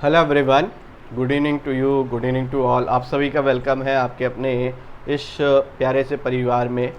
Hello everyone, good evening to you, good evening to all. आप सभी का welcome है आपके अपने इस प्यारे से परिवार में।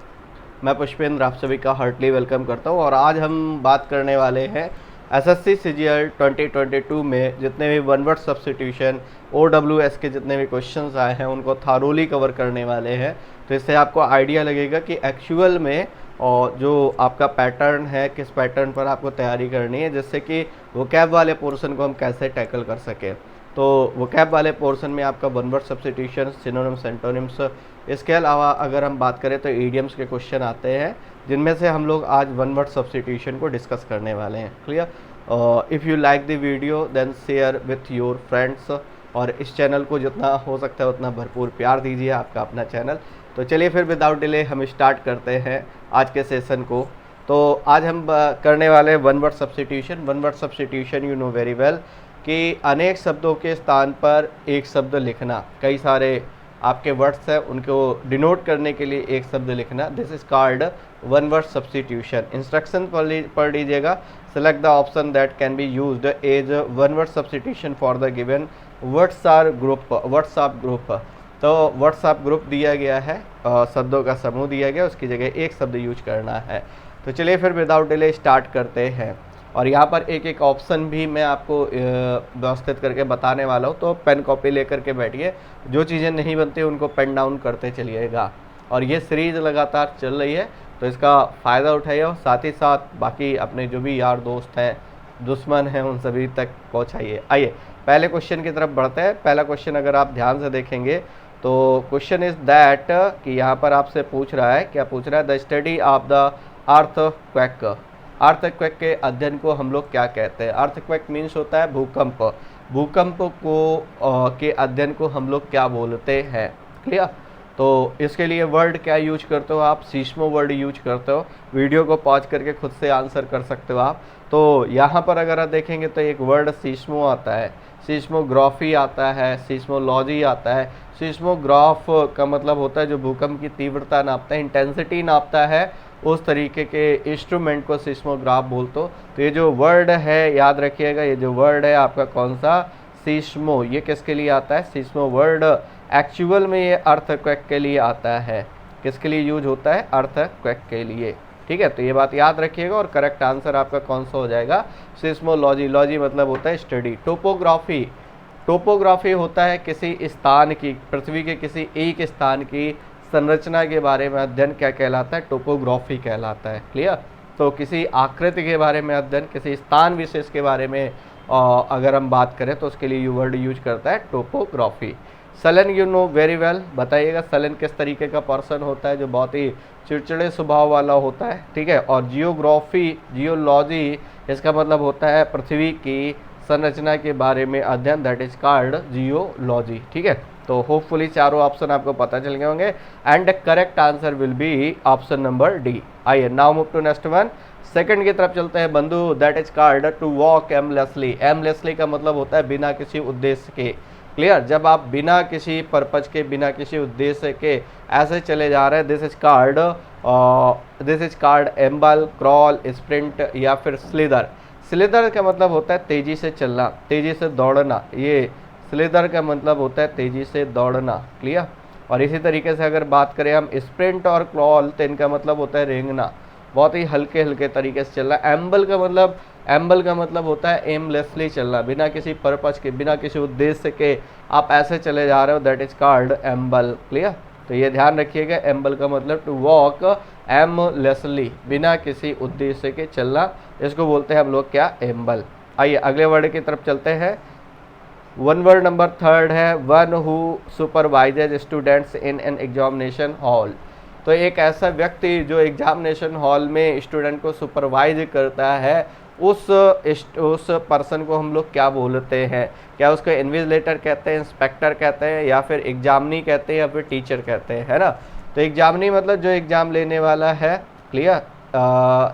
मैं पुष्पेंद्र आप सभी का हार्टली वेलकम करता हूं और आज हम बात करने वाले हैं एसएससी सीजीएल 2022 में जितने भी वन वर्ड सब्स्टिट्यूशन ओडब्ल्यूएस के जितने भी क्वेश्चंस आए हैं उनको थारोली कवर करने वाले हैं। तो इससे आपको आइडिया लगेगा कि एक्चुअल में और जो आपका पैटर्न है किस पैटर्न पर आपको तैयारी करनी है, जिससे कि वोकैब वाले पोर्शन को हम कैसे टैकल कर सकें। तो वोकैब वाले पोर्शन में आपका one word substitution, synonyms, antonyms, इसके अलावा अगर हम बात करें तो ईडियम्स के क्वेश्चन आते हैं, जिनमें से हम लोग आज वन वर्ड सब्स्टिट्यूशन को डिस्कस करने वाले हैं। Clear? If you like the video then share with your friends और इस चैनल को जितना हो सकता है उतना भरपूर प्यार दीजिए, आपका अपना चैनल। तो चलिए फिर विदाउट डिले हम स्टार्ट करते हैं आज के सेशन को। तो आज हम करने वाले हैं one word substitution. One word substitution you know very well कि अनेक शब्दों के स्थान पर एक शब्द लिखना। कई सारे आपके वर्ड्स हैं, उनको डिनोट करने के लिए एक शब्द लिखना, this is called one word substitution. Instruction पढ़ लीजिएगा। Select the option that can be used as one word substitution for the given WhatsApp group. तो व्हाट्सएप ग्रुप दिया गया है, शब्दों का समूह दिया गया, उसकी जगह एक शब्द यूज करना है। तो चलिए फिर विदाउट डिले स्टार्ट करते हैं। और यहाँ पर एक एक ऑप्शन भी मैं आपको व्यवस्थित करके बताने वाला हूँ, तो पेन कॉपी लेकर के बैठिए। जो चीज़ें नहीं बनती उनको पेन डाउन करते चलिएगा। और ये सीरीज लगातार चल रही है तो इसका फ़ायदा उठाइए और साथ ही साथ बाकी अपने जो भी यार दोस्त हैं, दुश्मन हैं, उन सभी तक पहुँचाइए। आइए पहले क्वेश्चन की तरफ बढ़ते हैं। पहला क्वेश्चन अगर आप ध्यान से देखेंगे तो क्वेश्चन इज दैट कि यहाँ पर आपसे पूछ रहा है, क्या पूछ रहा है, the study of the earthquake. Earthquake के अध्ययन को हम लोग क्या कहते हैं? अर्थक्वेक मीन्स होता है भूकंप। भूकंप को के अध्ययन को हम लोग क्या बोलते हैं? क्लियर? तो इसके लिए वर्ड क्या यूज करते हो आप? सीस्मो वर्ड यूज करते हो। वीडियो को पॉज करके खुद से आंसर कर सकते हो आप। तो यहाँ पर अगर आप देखेंगे तो एक वर्ड सीस्मो आता है, सीस्मोग्राफी आता है, सीस्मोलॉजी आता है। सीस्मोग्राफ का मतलब होता है जो भूकंप की तीव्रता नापता है, इंटेंसिटी नापता है, उस तरीके के इंस्ट्रूमेंट को सीस्मोग्राफ बोलते हो। तो ये जो वर्ड है याद रखिएगा, ये जो वर्ड है आपका कौन सा? सीस्मो। ये किसके लिए आता है? सीस्मो वर्ड एक्चुअल में ये अर्थक्वेक के लिए आता है। किसके लिए यूज होता है? अर्थक्वेक के लिए। ठीक है, तो ये बात याद रखिएगा और करेक्ट आंसर आपका कौन सा हो जाएगा? सिस्मोलॉजी। लॉजी मतलब होता है स्टडी। टोपोग्राफी। टोपोग्राफी होता है किसी स्थान की, पृथ्वी के किसी एक स्थान की संरचना के बारे में अध्ययन क्या कहलाता है? टोपोग्राफी कहलाता है। क्लियर? तो किसी आकृति के बारे में अध्ययन, किसी स्थान विशेष के बारे में अगर हम बात करें तो उसके लिए यू वर्ड यूज करता है topography. Sullen you know very well, बताइएगा सलन किस तरीके का पर्सन होता है? जो बहुत ही चिड़चिड़े स्वभाव वाला होता है। ठीक है, और जियोग्राफी, जियोलॉजी, इसका मतलब होता है पृथ्वी की संरचना के बारे में अध्ययन, दैट इज कॉल्ड जियोलॉजी। ठीक है, तो होपफुली चारों ऑप्शन आपको पता चल गए होंगे and correct answer will be option number D. आइए now move to next one. Second की तरफ चलते हैं बंधु, that is called to walk aimlessly. Aimlessly का मतलब होता है बिना किसी उद्देश्य के। क्लियर? जब आप बिना किसी पर्पज के, बिना किसी उद्देश्य के ऐसे चले जा रहे हैं, this is called एम्बल, crawl, sprint या फिर स्लिदर। स्लिदर का मतलब होता है तेजी से चलना, तेजी से दौड़ना। ये स्लिदर का मतलब होता है तेजी से दौड़ना। क्लियर? और इसी तरीके से अगर बात करें हम स्प्रिंट और क्रॉल, तो इनका मतलब होता है रेंगना, बहुत ही हल्के हल्के तरीके से चलना। एम्बल का मतलब होता है एमलेसली चलना, बिना किसी पर्पज के, बिना किसी उद्देश्य के आप ऐसे चले जा रहे हो, दैट इज कॉल्ड एम्बल। क्लियर? तो ये ध्यान रखिएगा, एम्बल का मतलब टू वॉक एमलेसली, बिना किसी उद्देश्य के चलना, इसको बोलते हैं हम लोग क्या? एम्बल। आइए अगले वर्ड की तरफ चलते हैं। वन वर्ड नंबर थर्ड है one who supervises students in an examination hall. तो एक ऐसा व्यक्ति जो एग्जामिनेशन हॉल में स्टूडेंट को सुपरवाइज करता है, उस पर्सन को हम लोग क्या बोलते हैं? क्या उसको इन्विजिलेटर कहते हैं, इंस्पेक्टर कहते हैं, या फिर एग्जामिनी कहते हैं, या फिर टीचर कहते हैं, है ना? तो एग्जामिनी मतलब जो एग्जाम लेने वाला है। क्लियर?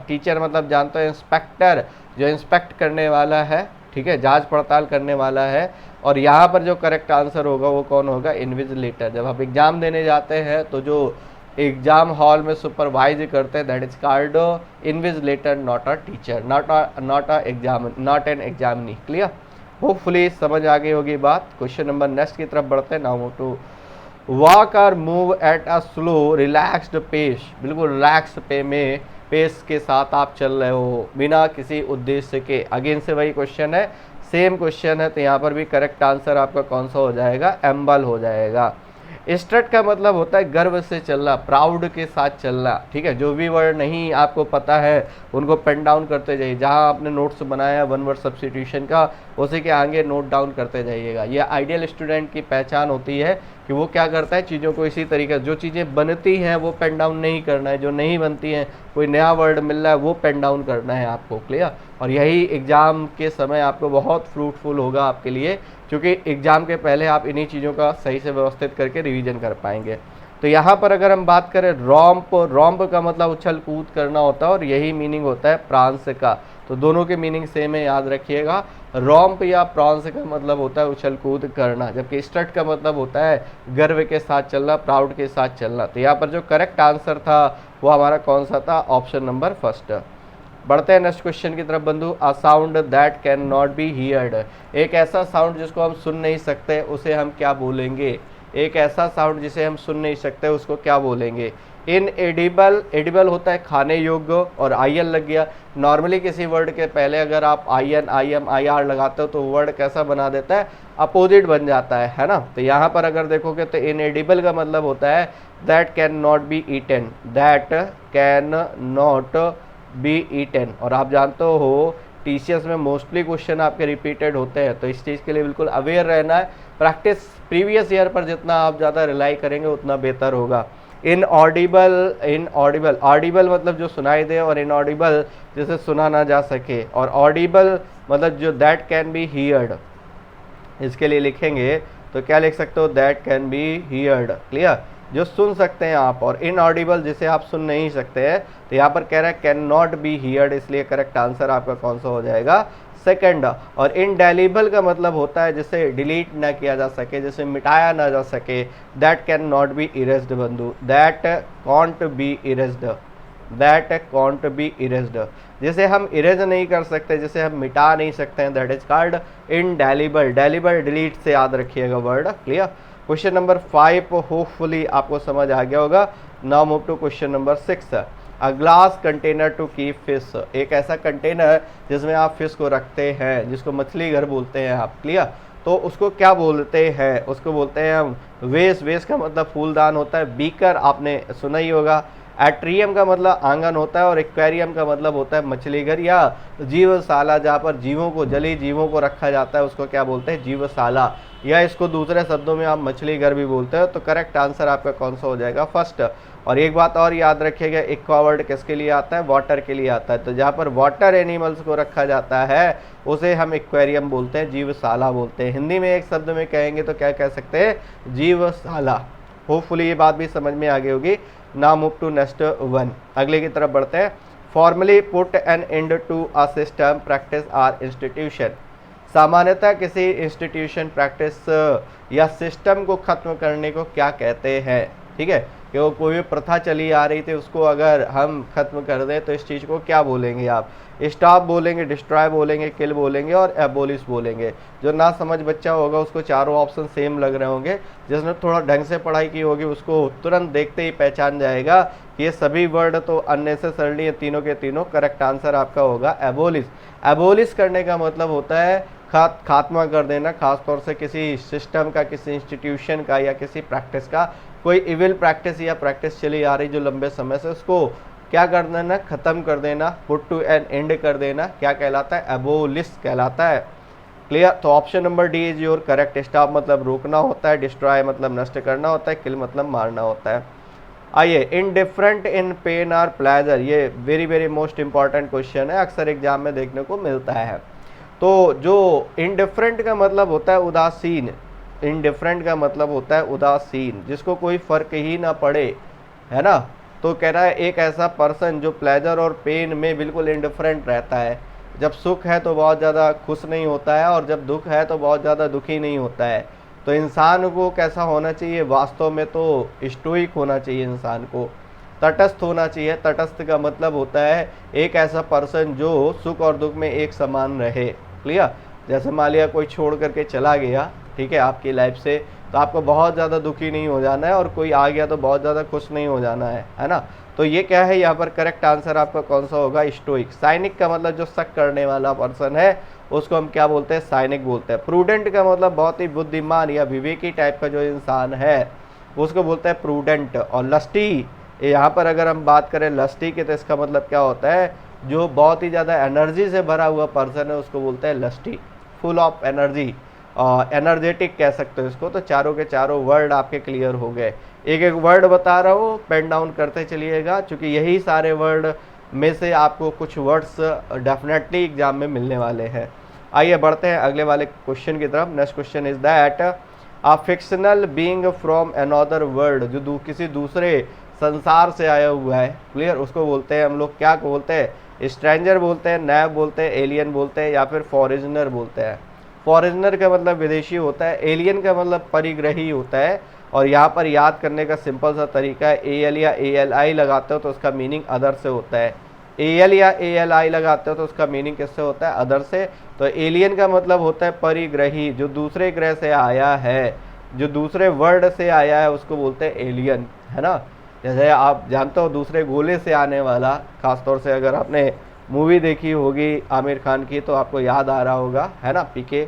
टीचर मतलब जानते हो, इंस्पेक्टर जो इंस्पेक्ट करने वाला है, ठीक है, जांच पड़ताल करने वाला है। और यहाँ पर जो करेक्ट आंसर होगा वो कौन होगा? इन्विजिलेटर। जब आप एग्जाम देने जाते हैं तो जो एग्जाम हॉल में सुपरवाइज करते हैं, that is called invigilator, not a teacher, not an examinee. Clear? Hopefully समझ आ गई होगी बात। क्वेश्चन नंबर नेक्स्ट की तरफ बढ़ते हैं। नाउ मूव टू वॉक और move at a slow relaxed pace, बिल्कुल रिलैक्स पेस के साथ आप चल रहे हो बिना किसी उद्देश्य के। अगेन से वही क्वेश्चन है, सेम क्वेश्चन है, तो यहाँ पर भी करेक्ट आंसर आपका कौन सा हो जाएगा, एम्बल हो जाएगा। स्ट्रट का मतलब होता है गर्व से चलना, प्राउड के साथ चलना, ठीक है। जो भी वर्ड नहीं आपको पता है उनको पेन डाउन करते जाइए, जहाँ आपने नोट्स बनाया वन वर्ड सब्स्टिट्यूशन का उसी के आगे नोट डाउन करते जाइएगा। ये आइडियल स्टूडेंट की पहचान होती है कि वो क्या करता है, चीज़ों को इसी तरीके, जो चीज़ें बनती हैं वो पेन डाउन नहीं करना है, जो नहीं बनती हैं, कोई नया वर्ड मिल रहा है वो पेन डाउन करना है आपको, क्लियर। और यही एग्ज़ाम के समय आपको बहुत फ्रूटफुल होगा आपके लिए, क्योंकि एग्ज़ाम के पहले आप इन्हीं चीज़ों का सही से व्यवस्थित करके रिवीजन कर पाएंगे। तो यहाँ पर अगर हम बात करें रॉम्प, रॉम्प का मतलब उछल कूद करना होता है और यही मीनिंग होता है प्रांस का। तो दोनों के मीनिंग सेम है, याद रखिएगा। रॉम्प या प्रांस का मतलब होता है उछल कूद करना, जबकि स्ट्रट का मतलब होता है गर्व के साथ चलना, प्राउड के साथ चलना। तो यहाँ पर जो करेक्ट आंसर था वो हमारा कौन सा था, ऑप्शन नंबर फर्स्ट। बढ़ते हैं नेक्स्ट क्वेश्चन की तरफ बंधु। A sound that can not B heard, एक ऐसा साउंड जिसको हम सुन नहीं सकते उसे हम क्या बोलेंगे। एक ऐसा साउंड जिसे हम सुन नहीं सकते उसको क्या बोलेंगे। इन एडिबल, एडिबल होता है खाने योग्य और आई एन लग गया। नॉर्मली किसी वर्ड के पहले अगर आप I N, I M, I R लगाते हो तो वर्ड कैसा बना देता है, अपोजिट बन जाता है ना। तो यहाँ पर अगर देखोगे तो इन एडिबल का मतलब होता है that can not be eaten, that can not be eaten. और आप जानते हो टीसीएस में मोस्टली क्वेश्चन आपके रिपीटेड होते हैं, तो इस चीज़ के लिए बिल्कुल अवेयर रहना है। प्रैक्टिस प्रीवियस ईयर पर जितना आप ज़्यादा रिलाई करेंगे उतना बेहतर होगा। इनऑडिबल, इनऑडिबल, ऑडिबल मतलब जो सुनाई दे, और इनऑडिबल जिसे सुना ना जा सके, और ऑडिबल मतलब जो दैट कैन बी हियर्ड। इसके लिए लिखेंगे तो क्या लिख सकते हो, that can B heard, clear, जो सुन सकते हैं आप। और इनऑडिबल जिसे आप सुन नहीं सकते हैं, तो यहाँ पर कह रहा है कैन नॉट बी हियर्ड, इसलिए करेक्ट आंसर आपका कौन सा हो जाएगा, सेकंड। और इनडेलिबल का मतलब होता है जिसे डिलीट ना किया जा सके, जिसे मिटाया ना जा सके, that can not be erased बंधु, that can't be erased, that can't be erased, जिसे हम इरेज नहीं कर सकते, जिसे हम मिटा नहीं सकते हैं, that is called indelible. Delible delete से याद रखिएगा word, clear. Question number 5 hopefully आपको समझ आ गया होगा। Now move to question number 6। A glass container to keep fish, एक ऐसा कंटेनर जिसमें आप फिश को रखते हैं, जिसको मछली घर बोलते हैं आप, क्लियर। तो उसको क्या बोलते हैं, उसको बोलते हैं हम वेस। वेस का मतलब फूलदान होता है। बीकर आपने सुना ही होगा। एट्रियम का मतलब आंगन होता है, और एक्वेरियम का मतलब होता है मछली घर या जीवशाला, जहाँ पर जीवों को, जलीय जीवों को रखा जाता है, उसको क्या बोलते हैं, जीवशाला, या इसको दूसरे शब्दों में आप मछली घर भी बोलते हो। तो करेक्ट आंसर आपका कौन सा हो जाएगा, फर्स्ट। और एक बात और याद रखिएगा, एक्वा वर्ड किसके लिए आता है, वाटर के लिए आता है। तो जहाँ पर वाटर एनिमल्स को रखा जाता है उसे हम एक्वेरियम बोलते हैं, जीवशाला बोलते हैं। हिंदी में एक शब्द में कहेंगे तो क्या कह सकते हैं, जीवशाला। होपफुली ये बात भी समझ में आ गई होगी। Now move to next one, अगले की तरफ बढ़ते हैं। Formally put an end to a system, practice or institution, सामान्यतः किसी इंस्टीट्यूशन, प्रैक्टिस या सिस्टम को खत्म करने को क्या कहते हैं, ठीक है। कि वो कोई भी प्रथा चली आ रही थी उसको अगर हम खत्म कर दें तो इस चीज़ को क्या बोलेंगे आप, स्टॉप बोलेंगे, डिस्ट्रॉय बोलेंगे, किल बोलेंगे और एबोलिश बोलेंगे। जो ना समझ बच्चा होगा उसको चारों ऑप्शन सेम लग रहे होंगे, जिसने थोड़ा ढंग से पढ़ाई की होगी उसको तुरंत देखते ही पहचान जाएगा कि ये सभी वर्ड तो अननेसेसरली है, तीनों के तीनों। करेक्ट आंसर आपका होगा एबोलिश। एबोलिश करने का मतलब होता है खात्मा कर देना, खासतौर से किसी सिस्टम का, किसी इंस्टीट्यूशन का या किसी प्रैक्टिस का। कोई इविल प्रैक्टिस या प्रैक्टिस चली आ रही जो लंबे समय से, उसको क्या कर देना, खत्म कर देना, पुट टू एन एंड कर देना, क्या कहलाता है, एबोलिश कहलाता है, क्लियर। तो option number D is your correct. Stop मतलब रोकना होता है, डिस्ट्रॉय मतलब नष्ट करना होता है, किल मतलब मारना होता है। आइए, इनडिफरेंट इन पेन और प्लेजर, ये very very most important question है, अक्सर एग्जाम में देखने को मिलता है। तो जो इनडिफरेंट का मतलब होता है उदासीन, इनडिफरेंट का मतलब होता है उदासीन, जिसको कोई फर्क ही ना पड़े, है ना। तो कह रहा है एक ऐसा पर्सन जो प्लेजर और पेन में बिल्कुल इनडिफरेंट रहता है, जब सुख है तो बहुत ज़्यादा खुश नहीं होता है, और जब दुख है तो बहुत ज़्यादा दुखी नहीं होता है। तो इंसान को कैसा होना चाहिए, वास्तव में तो स्टोइक होना चाहिए, इंसान को तटस्थ होना चाहिए। तटस्थ का मतलब होता है एक ऐसा पर्सन जो सुख और दुख में एक समान रहे, क्लियर। जैसे मान लिया कोई छोड़ करके चला गया, ठीक है, आपकी लाइफ से, तो आपको बहुत ज़्यादा दुखी नहीं हो जाना है, और कोई आ गया तो बहुत ज़्यादा खुश नहीं हो जाना है ना। तो ये क्या है, यहाँ पर करेक्ट आंसर आपका कौन सा होगा, स्टोइक। साइनिक का मतलब जो शक करने वाला पर्सन है उसको हम क्या बोलते हैं, साइनिक बोलते हैं। प्रूडेंट का मतलब बहुत ही बुद्धिमान या विवेकी टाइप का जो इंसान है उसको बोलते हैं प्रूडेंट। और लस्टी, यहाँ पर अगर हम बात करें लस्टी के, तो इसका मतलब क्या होता है, जो बहुत ही ज़्यादा एनर्जी से भरा हुआ पर्सन है उसको बोलते हैं lusty, full of energy, energetic कह सकते हो इसको। तो चारों के चारों वर्ड आपके क्लियर हो गए। एक एक वर्ड बता रहा हूँ, पेन डाउन करते चलिएगा, क्योंकि यही सारे वर्ड में से आपको कुछ वर्ड्स डेफिनेटली एग्जाम में मिलने वाले हैं। आइए बढ़ते हैं अगले वाले क्वेश्चन की तरफ। Next question is that a fictional being from another world, जो किसी दूसरे संसार से आया हुआ है, क्लियर, उसको बोलते हैं हम लोग क्या बोलते हैं, स्ट्रेंजर बोलते हैं, नैब बोलते हैं, एलियन बोलते हैं, या फिर फॉरेनर बोलते हैं। फॉरेनर का मतलब विदेशी होता है, एलियन का मतलब परिग्रही होता है। और यहाँ पर याद करने का सिंपल सा तरीका है, AL या ALI लगाते हो तो उसका मीनिंग अदर से होता है। AL या ALI लगाते हो तो उसका मीनिंग किससे होता है, अदर से। तो एलियन का मतलब होता है परिग्रही, जो दूसरे ग्रह से आया है, जो दूसरे वर्ल्ड से आया है उसको बोलते हैं एलियन, है ना। जैसे आप जानते हो दूसरे गोले से आने वाला, खासतौर से अगर आपने मूवी देखी होगी आमिर खान की तो आपको याद आ रहा होगा, है ना, PK।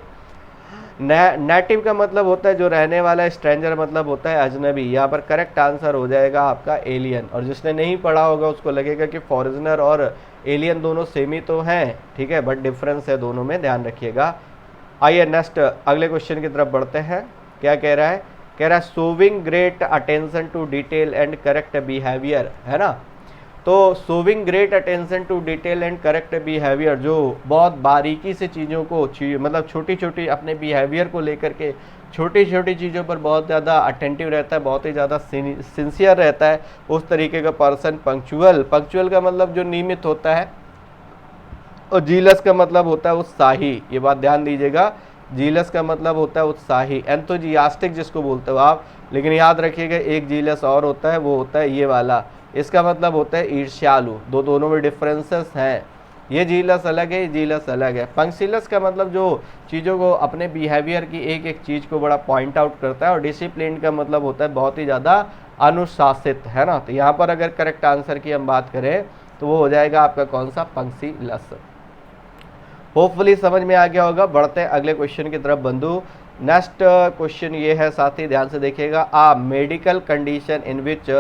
नेटिव का मतलब होता है जो रहने वाला है, स्ट्रेंजर मतलब होता है अजनबी। यहाँ पर करेक्ट आंसर हो जाएगा आपका एलियन। और जिसने नहीं पढ़ा होगा उसको लगेगा कि फॉरेनर और एलियन दोनों सेम ही तो हैं, ठीक है, बट डिफरेंस है दोनों में, ध्यान रखिएगा। आइए नेक्स्ट अगले क्वेश्चन की तरफ बढ़ते हैं। क्या कह रहा है, कह रहा है showing great attention to detail and correct behaviour, है ना। तो showing great attention to detail and correct behaviour, जो बहुत बारीकी से चीज़ों को मतलब छोटी छोटी अपने बिहेवियर को लेकर के छोटी छोटी चीज़ों पर बहुत ज़्यादा अटेंटिव रहता है, बहुत ही ज़्यादा सिंसियर रहता है, उस तरीके का पर्सन। पंक्चुअल, पंक्चुअल का मतलब जो नियमित होता है। और जीलस का मतलब होता है उत्साही, ये बात ध्यान दीजिएगा, जीलस का मतलब होता है उत्साही। एंथुजियास्टिक जिसको बोलते हो आप, लेकिन याद रखिएगा एक जीलस और होता है, वो होता है ये वाला, इसका मतलब होता है ईर्ष्यालु। दोनों में डिफरेंसेस हैं, ये जीलस अलग है, ये जीलस अलग है। पंक्सिलस का मतलब जो चीज़ों को अपने बिहेवियर की एक एक चीज़ को बड़ा पॉइंट आउट करता है। और डिसिप्लिन का मतलब होता है बहुत ही ज़्यादा अनुशासित, है ना। तो यहाँ पर अगर करेक्ट आंसर की हम बात करें तो वो हो जाएगा आपका कौन सा, पंक्सिलस। होपफुली समझ में आ गया होगा। बढ़ते हैं अगले क्वेश्चन की तरफ बंधु। नेक्स्ट क्वेश्चन ये है, साथी ध्यान से देखिएगा। A medical condition in which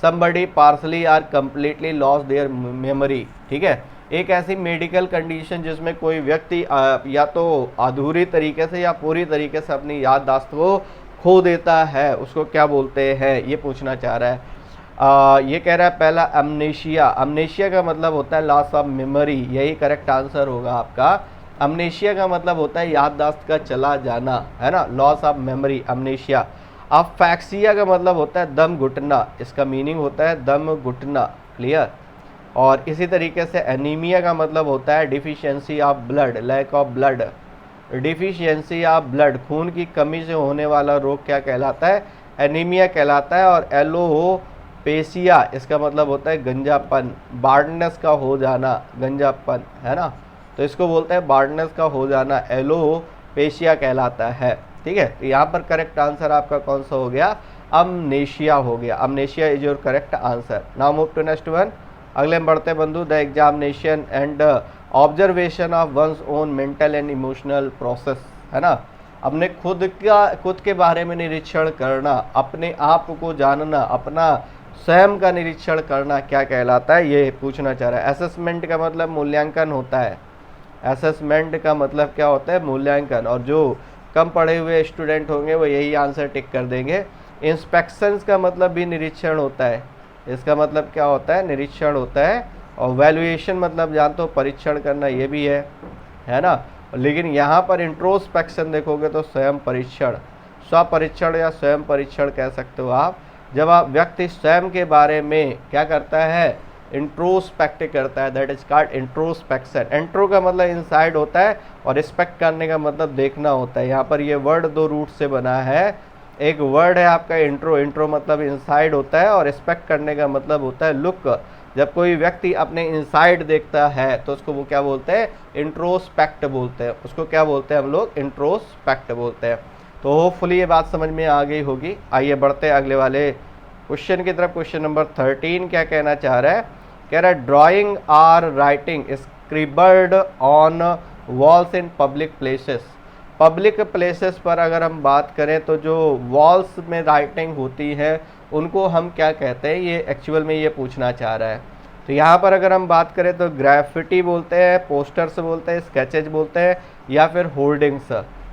somebody partially or completely lost their memory, ठीक है। एक ऐसी मेडिकल कंडीशन जिसमें कोई व्यक्ति या तो अधूरी तरीके से या पूरी तरीके से अपनी याददाश्त को खो देता है, उसको क्या बोलते हैं, ये पूछना चाह रहा है। ये कह रहा है पहला अमनेशिया। अमनेशिया का मतलब होता है लॉस ऑफ मेमोरी, यही करेक्ट आंसर होगा आपका। अमनेशिया का मतलब होता है याददाश्त का चला जाना, है ना, लॉस ऑफ मेमोरी, अमनेशिया। अफैक्सिया का मतलब होता है दम घुटना, इसका मीनिंग होता है दम घुटना, क्लियर। और इसी तरीके से एनीमिया का मतलब होता है deficiency of blood, lack of blood. Deficiency of blood, खून की कमी से होने वाला रोग क्या कहलाता है, एनीमिया कहलाता है। और एलोपेशिया, इसका मतलब होता है गंजापन, बार्डनेस का हो जाना, गंजापन, है ना। तो इसको बोलते हैं बार्डनेस का हो जाना, एलोपेशिया कहलाता है, ठीक है। तो यहाँ पर करेक्ट आंसर आपका कौन सा हो गया, अमनेशिया हो गया। Amnesia is your correct answer. Now move to next one. अगले में बढ़ते बंधु। The examination and observation of one's own mental and emotional process, है ना। अपने खुद के बारे में निरीक्षण करना, अपने आप को जानना, अपना स्वयं का निरीक्षण करना क्या कहलाता है, ये पूछना चाह रहा है। असेसमेंट का मतलब मूल्यांकन होता है, असेसमेंट का मतलब क्या होता है, मूल्यांकन। और जो कम पढ़े हुए स्टूडेंट होंगे वो यही आंसर टिक कर देंगे। इंस्पेक्शंस का मतलब भी निरीक्षण होता है, इसका मतलब क्या होता है, निरीक्षण होता है। और वैल्यूएशन मतलब जानते हो परीक्षण करना, ये भी है ना। लेकिन यहाँ पर इंट्रोस्पेक्शन देखोगे तो स्वयं परीक्षण, स्वपरीक्षण या स्वयं परीक्षण कह सकते हो आप। जब आप व्यक्ति स्वयं के बारे में क्या करता है, इंट्रोस्पेक्ट करता है, that is called introspection. Intro का मतलब इनसाइड होता है और रिस्पेक्ट करने का मतलब देखना होता है। यहाँ पर ये वर्ड दो रूट से बना है। एक वर्ड है आपका इंट्रो, इंट्रो मतलब इनसाइड होता है, और रिस्पेक्ट करने का मतलब होता है लुक, जब कोई व्यक्ति अपने इनसाइड देखता है तो उसको वो क्या बोलते हैं, इंट्रोस्पेक्ट बोलते हैं। उसको क्या बोलते हैं हम लोग, इंट्रोस्पेक्ट बोलते हैं। तो होपफुली ये बात समझ में आ गई होगी। आइए बढ़ते हैं अगले वाले क्वेश्चन की तरफ। क्वेश्चन नंबर 13 क्या कहना चाह रहा है, कह रहा है drawing or writing scribbled on walls in public places. Public places पर अगर हम बात करें तो जो वॉल्स में राइटिंग होती है उनको हम क्या कहते हैं, ये एक्चुअल में ये पूछना चाह रहा है। तो यहाँ पर अगर हम बात करें तो ग्राफिटी बोलते हैं, पोस्टर्स बोलते हैं, स्केचेज बोलते हैं, या फिर होर्डिंग्स।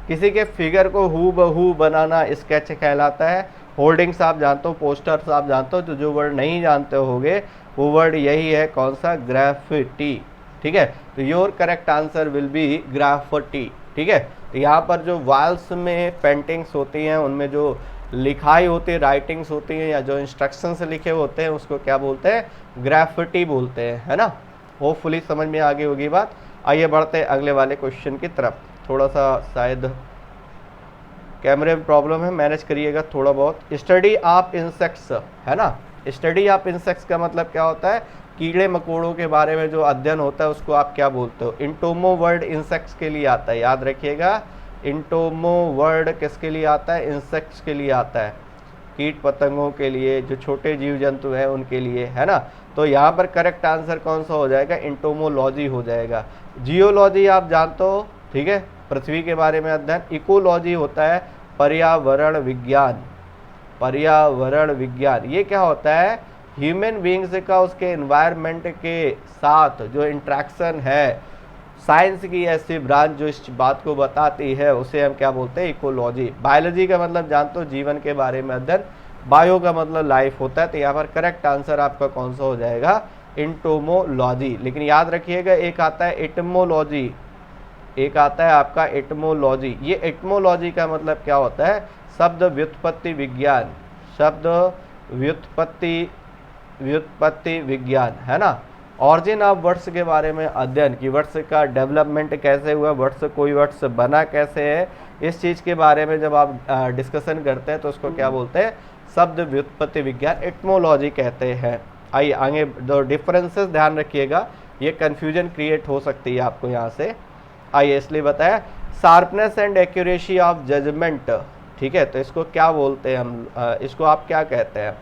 किसी के फिगर को हू बहू बनाना स्केच कहलाता है। होर्डिंग्स आप जानते हो, पोस्टर्स आप जानते हो। तो जो वर्ड नहीं जानते होगे वो वर्ड यही है, कौन सा, ग्राफिटी। ठीक है, तो your correct answer will B graffiti. ठीक है, तो यहाँ पर जो वॉल्स में पेंटिंग्स होती हैं उनमें जो लिखाई होती है, राइटिंग्स होती हैं, या जो इंस्ट्रक्शंस लिखे होते हैं उसको क्या बोलते हैं, ग्राफिटी बोलते हैं, है ना। होपफुली समझ में आ गई होगी बात। आइए बढ़ते हैं अगले वाले क्वेश्चन की तरफ। थोड़ा सा शायद कैमरे में प्रॉब्लम है, मैनेज करिएगा थोड़ा बहुत। स्टडी ऑफ इंसेक्ट्स, है ना। स्टडी ऑफ इंसेक्ट्स का मतलब क्या होता है, कीड़े मकोड़ों के बारे में जो अध्ययन होता है उसको आप क्या बोलते हो। इंटोमो वर्ड इंसेक्ट्स के लिए आता है, याद रखिएगा। इंटोमो वर्ड किसके लिए आता है, इंसेक्ट्स के लिए आता है, कीट पतंगों के लिए, जो छोटे जीव जंतु हैं उनके लिए, है ना। तो यहाँ पर करेक्ट आंसर कौन सा हो जाएगा, इंटोमोलॉजी हो जाएगा। जियोलॉजी आप जानते हो, ठीक है, पृथ्वी के बारे में अध्ययन। इकोलॉजी होता है पर्यावरण विज्ञान। पर्यावरण विज्ञान ये क्या होता है, ह्यूमन बींग्स का उसके एनवायरनमेंट के साथ जो इंट्रैक्शन है। साइंस की ऐसी ब्रांच जो इस बात को बताती है उसे हम क्या बोलते हैं, इकोलॉजी। बायोलॉजी का मतलब जानते हो, जीवन के बारे में अध्ययन। बायो का मतलब लाइफ होता है। तो यहाँ पर करेक्ट आंसर आपका कौन सा हो जाएगा, इंटोमोलॉजी। लेकिन याद रखिएगा एक आता है एटमोलॉजी, एक आता है आपका एटमोलॉजी। ये एटमोलॉजी का मतलब क्या होता है, शब्द व्युत्पत्ति विज्ञान। शब्द व्युत्पत्ति विज्ञान, है ना। ऑरिजिन ऑफ वर्ड्स के बारे में अध्ययन, कि वर्ड्स का डेवलपमेंट कैसे हुआ, वर्ड्स कोई वर्ड्स बना कैसे है, इस चीज़ के बारे में जब आप डिस्कशन करते हैं तो उसको क्या बोलते हैं, शब्द व्युत्पत्ति विज्ञान, एटमोलॉजी कहते हैं। आइए आगे दो डिफरेंसेस ध्यान रखिएगा, ये कन्फ्यूजन क्रिएट हो सकती है आपको यहाँ से। आइए इसलिए बताया, sharpness and accuracy of judgement. ठीक है, तो इसको क्या बोलते हैं हम, इसको आप क्या कहते हैं,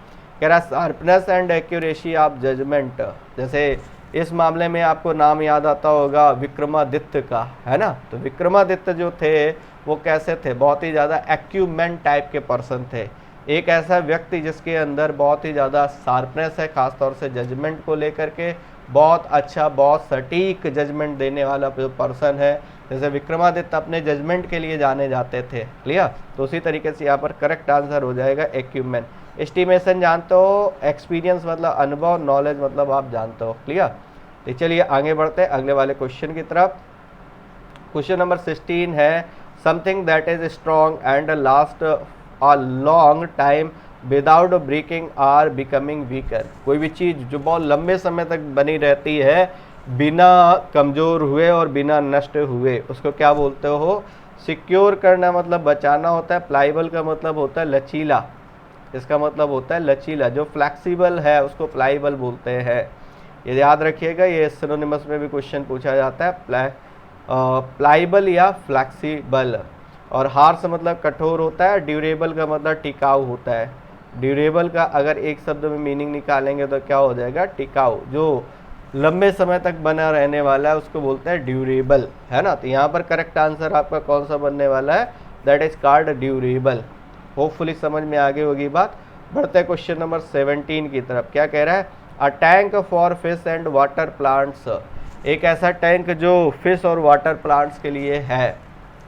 कह रहा sharpness and accuracy of judgement. जैसे इस मामले में आपको नाम याद आता होगा विक्रमादित्य का, है ना। तो विक्रमादित्य जो थे वो कैसे थे, बहुत ही ज़्यादा एक्यूमेंट टाइप के पर्सन थे। एक ऐसा व्यक्ति जिसके अंदर बहुत ही ज़्यादा शार्पनेस है, खासतौर से जजमेंट को लेकर के, बहुत अच्छा, बहुत सटीक जजमेंट देने वाला जो पर्सन है। जैसे विक्रमादित्य अपने जजमेंट के लिए जाने जाते थे, क्लियर। तो उसी तरीके से यहाँ पर करेक्ट आंसर हो जाएगा एक्यूमेन। एस्टिमेशन जानते हो, एक्सपीरियंस मतलब अनुभव, नॉलेज मतलब आप जानते हो, क्लियर। तो चलिए आगे बढ़ते हैं अगले वाले क्वेश्चन की तरफ। क्वेश्चन नंबर 16 है, something that is strong and last a long time without breaking or becoming weaker. कोई भी चीज़ जो बहुत लंबे समय तक बनी रहती है बिना कमज़ोर हुए और बिना नष्ट हुए, उसको क्या बोलते हो, सिक्योर करना मतलब बचाना होता है। प्लाइबल का मतलब होता है लचीला, इसका मतलब होता है लचीला। जो फ्लैक्सिबल है उसको प्लाइबल बोलते हैं, ये याद रखिएगा। ये सिनोनिमस में भी क्वेश्चन पूछा जाता है, प्लाइबल या फ्लैक्सिबल। और हार्श मतलब कठोर होता है, ड्यूरेबल का मतलब टिकाऊ होता है। ड्यूरेबल का अगर एक शब्द में मीनिंग निकालेंगे तो क्या हो जाएगा, टिकाऊ। जो लंबे समय तक बना रहने वाला है उसको बोलते हैं ड्यूरेबल, है ना। तो यहाँ पर करेक्ट आंसर आपका कौन सा बनने वाला है, that is called durable. Hopefully समझ में आगे होगी बात। बढ़ते हैं क्वेश्चन नंबर 17 की तरफ। क्या कह रहा है, a tank for fish and water plants. एक ऐसा टैंक जो फिश और वाटर प्लांट्स के लिए है,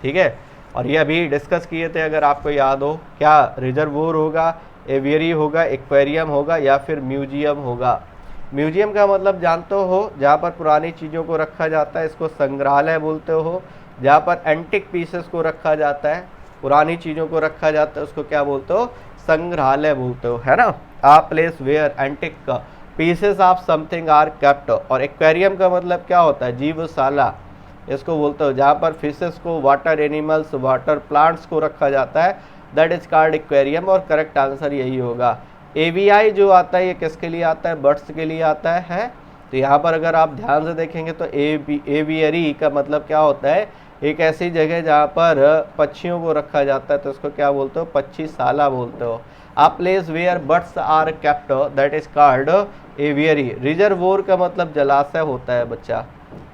ठीक है। और ये अभी डिस्कस किए थे, अगर आपको याद हो, क्या रिजर्वोयर होगा, एवियरी होगा, एक्वेरियम होगा, या फिर म्यूजियम होगा। म्यूजियम का मतलब जानते हो, जहाँ पर पुरानी चीज़ों को रखा जाता है, इसको संग्रहालय बोलते हो। जहाँ पर एंटिक पीसेस को रखा जाता है, पुरानी चीज़ों को रखा जाता है, उसको क्या बोलते हो, संग्रहालय बोलते हो, है ना। A place where antique pieces of something are kept. और एक्वेरियम का मतलब क्या होता है, जीवशाला, इसको बोलते हो। जहाँ पर फिशेस को, वाटर एनिमल्स, वाटर प्लांट्स को रखा जाता है, दैट इज कॉल्ड एक्वेरियम। और करेक्ट आंसर यही होगा। AVI जो आता है ये किसके लिए आता है, बर्ड्स के लिए आता है। तो यहाँ पर अगर आप ध्यान से देखेंगे तो एवियरी का मतलब क्या होता है, एक ऐसी जगह जहाँ पर पक्षियों को रखा जाता है, तो उसको क्या बोलते हो, पक्षीशाला बोलते हो। A place where birds are kept that is called aviary. Reservoir का मतलब जलाशय होता है बच्चा,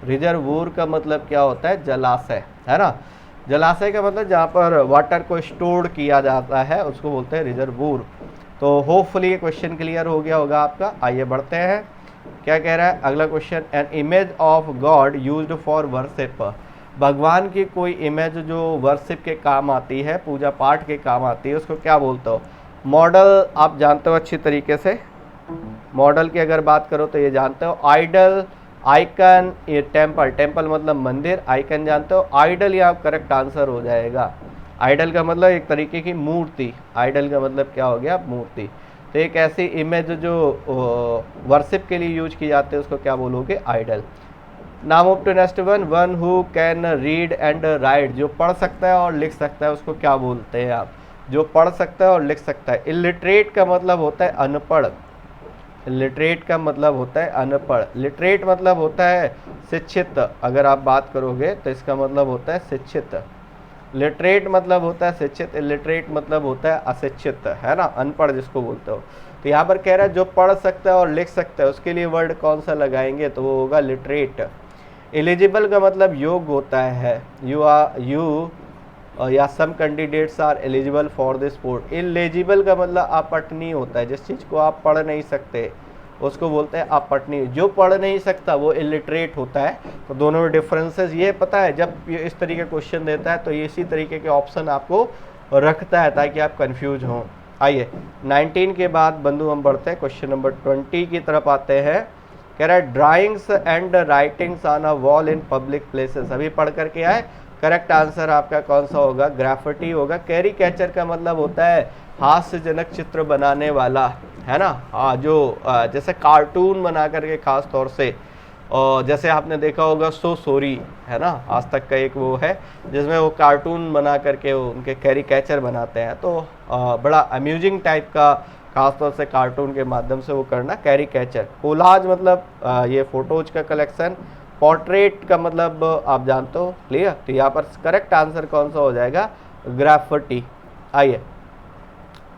रिजर्वोयर का मतलब क्या होता है, जलाशय, है ना। जलाशय का मतलब जहाँ पर वाटर को स्टोर किया जाता है उसको बोलते हैं रिजर्वोयर। तो होपफुली ये क्वेश्चन क्लियर हो गया होगा आपका। आइए बढ़ते हैं, क्या कह रहा है अगला question. An image of God used for worship. भगवान की कोई इमेज जो वर्शिप के काम आती है, पूजा पाठ के काम आती है, उसको क्या बोलते हो। मॉडल आप जानते हो अच्छी तरीके से, मॉडल की अगर बात करो तो ये जानते हो। आइडल, आइकन, ये टेम्पल, टेम्पल मतलब मंदिर, आइकन जानते हो। आइडल यहाँ करेक्ट आंसर हो जाएगा। आइडल का मतलब एक तरीके की मूर्ति, आइडल का मतलब क्या हो गया, मूर्ति। तो एक ऐसी इमेज जो वर्शिप के लिए यूज की जाती है उसको क्या बोलोगे, आइडल। नाम off to next one, one who can read and write. जो पढ़ सकता है और लिख सकता है उसको क्या बोलते हैं आप, जो पढ़ सकता है और लिख सकता है। इलिटरेट का मतलब होता है अनपढ़, लिटरेट का मतलब होता है अनपढ़। लिटरेट मतलब होता है शिक्षित, अगर आप बात करोगे तो इसका मतलब होता है शिक्षित। लिटरेट मतलब होता है शिक्षित, इलिटरेट मतलब होता है अशिक्षित, है ना, अनपढ़ जिसको बोलते हो। तो यहाँ पर कह रहा है जो पढ़ सकता है और लिख सकता है उसके लिए वर्ड कौन सा लगाएंगे, तो वो होगा लिटरेट। एलिजिबल का मतलब योग्य होता है, यू या some candidates are eligible for this post. Illegible का मतलब अपठनीय होता है, जिस चीज़ को आप पढ़ नहीं सकते उसको बोलते हैं अपठनीय। जो पढ़ नहीं सकता वो इलिटरेट होता है। तो दोनों में डिफरेंसेस ये पता है, जब ये इस तरीके क्वेश्चन देता है तो ये इसी तरीके के ऑप्शन आपको रखता है ताकि आप कंफ्यूज हों। आइए 19 के बाद बंधु हम बढ़ते हैं क्वेश्चन नंबर 20 की तरफ आते हैं। कह रहा है drawings and writings on a wall in public places. अभी पढ़ करके आए, करेक्ट आंसर आपका कौन सा होगा, ग्राफिटी होगा। कैरिकेचर का मतलब होता है हास्यजनक चित्र बनाने वाला, है ना। हाँ, जो जैसे कार्टून बना करके खास तौर से, और जैसे आपने देखा होगा सो सॉरी, है ना, आज तक का एक वो है जिसमें वो कार्टून बना करके वो उनके कैरिकेचर बनाते हैं। तो बड़ा अम्यूजिंग टाइप का खासतौर से कार्टून के माध्यम से वो करना कैरिकेचर। कोलाज मतलब ये फोटोज का कलेक्शन। पोर्ट्रेट का मतलब आप जानते हो, क्लियर। तो यहाँ पर करेक्ट आंसर कौन सा हो जाएगा, ग्राफिटी। आइए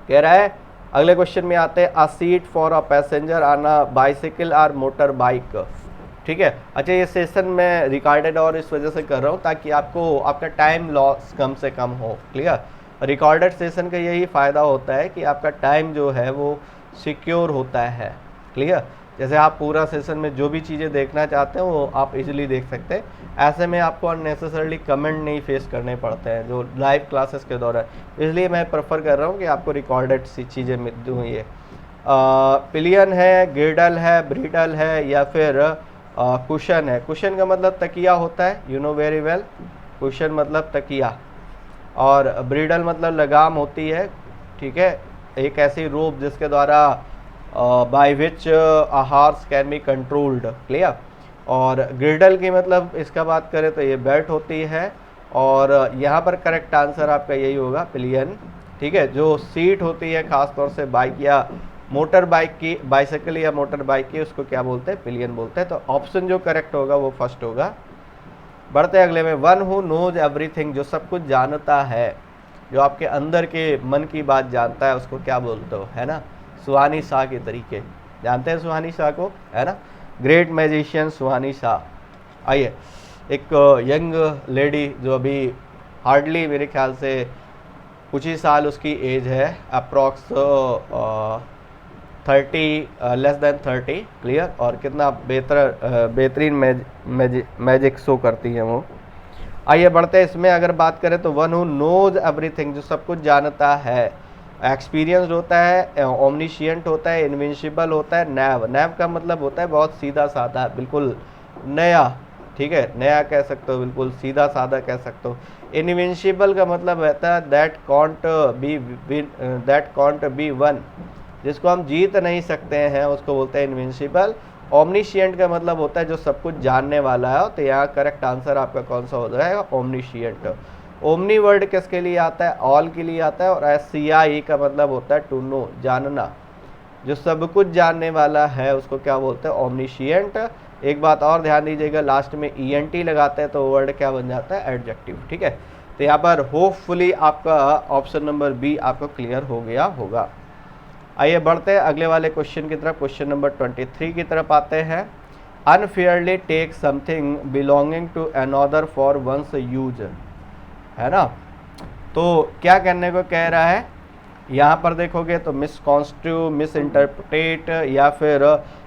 कह रहा है अगले क्वेश्चन में आते हैं। अ seat for a passenger on a bicycle और मोटर बाइक। ठीक है, अच्छा ये सेशन मैं रिकॉर्डेड और इस वजह से कर रहा हूँ ताकि आपको आपका टाइम लॉस कम से कम हो, क्लियर। रिकॉर्डेड सेशन का यही फ़ायदा होता है कि आपका टाइम जो है वो सिक्योर होता है, क्लियर। जैसे आप पूरा सेशन में जो भी चीज़ें देखना चाहते हैं वो आप इजीली देख सकते हैं। ऐसे में आपको अननेसेसरली कमेंट नहीं फेस करने पड़ते हैं जो लाइव क्लासेस के दौरान। इसलिए मैं प्रेफर कर रहा हूँ कि आपको रिकॉर्डेड सी चीज़ें दूँ। ये पिलियन है, गिर्डल है, ब्रीडल है या फिर कुशन है। कुशन का मतलब तकिया होता है, you know very well. Cushion मतलब तकिया, और ब्रीडल मतलब लगाम होती है, ठीक है, एक ऐसी रोप जिसके द्वारा by which a horse can be controlled, clear. और गिर्डल की मतलब इसका बात करें तो ये बेल्ट होती है। और यहाँ पर करेक्ट आंसर आपका यही होगा, पिलियन, ठीक है। जो सीट होती है खासतौर से बाइक या मोटर बाइक की, बाइसाइकिल या मोटर बाइक की, उसको क्या बोलते हैं, पिलियन बोलते हैं। तो ऑप्शन जो करेक्ट होगा वो फर्स्ट होगा। बढ़ते अगले में। वन हु नोज एवरीथिंग, जो सब कुछ जानता है, जो आपके अंदर के मन की बात जानता है उसको क्या बोलते हो, है ना। सुहानी शाह के तरीके जानते हैं सुहानी शाह को, है ना, ग्रेट मैजिशियन सुहानी शाह। आइए एक यंग लेडी जो अभी हार्डली मेरे ख्याल से कुछ ही साल उसकी एज है, अप्रॉक्स 30 लेस देन 30, क्लियर। और कितना बेहतरीन मैजिक शो करती हैं वो। आइए बढ़ते हैं इसमें। अगर बात करें तो वन हु नोज एवरीथिंग, जो सब कुछ जानता है, एक्सपीरियंस्ड होता है, ओमनिशियंट होता है, इनविंसिबल होता है। नैव, नैव का मतलब होता है बहुत सीधा साधा, बिल्कुल नया, ठीक है, नया कह सकते हो, बिल्कुल सीधा साधा कह सकते हो। इनविंसिबल का मतलब रहता है दैट कॉन्ट बी वन, जिसको हम जीत नहीं सकते हैं उसको बोलते हैं इनविंसिबल। ओमनिशियंट का मतलब होता है जो सब कुछ जानने वाला है। तो यहाँ करेक्ट आंसर आपका कौन सा हो जाएगा, ओमनिशियंट। ओमनी वर्ड किसके लिए आता है, ऑल के लिए आता है। और SCI का मतलब होता है टू नो, जानना। जो सब कुछ जानने वाला है उसको क्या बोलते हैं, ओमनिशिएंट। एक बात और ध्यान दीजिएगा, लास्ट में ईएनटी लगाते हैं तो वर्ड क्या बन जाता है, एडजेक्टिव। ठीक है, तो यहाँ पर होपफुली आपका ऑप्शन नंबर बी आपको क्लियर हो गया होगा। आइए बढ़ते हैं अगले वाले क्वेश्चन की तरफ। क्वेश्चन नंबर 23 की तरफ आते हैं। Unfairly take something belonging to another for one's use, है ना। तो क्या करने को कह रहा है, यहाँ पर देखोगे तो मिसकॉन्स्ट्रू, मिस इंटरप्रेट या फिर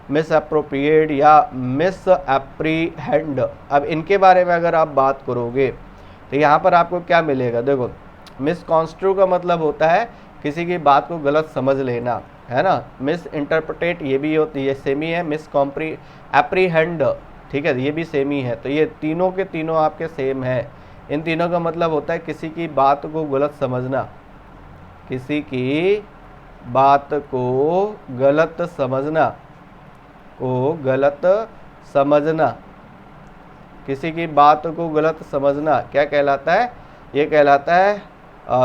मिस अप्रोप्रिएट या मिस एप्रीहेंड। अब इनके बारे में अगर आप बात करोगे तो यहाँ पर आपको क्या मिलेगा, देखो मिसकॉन्स्ट्रू का मतलब होता है किसी की बात को गलत समझ लेना, है ना। मिस इंटरप्रेट ये भी होती है, सेम ही है। मिस एप्रीहेंड, ठीक है, ये भी सेम ही है। तो ये तीनों के तीनों आपके सेम है। इन तीनों का मतलब होता है किसी की बात को गलत समझना, किसी की बात को गलत समझना, किसी की बात को गलत समझना क्या कहलाता है, ये कहलाता है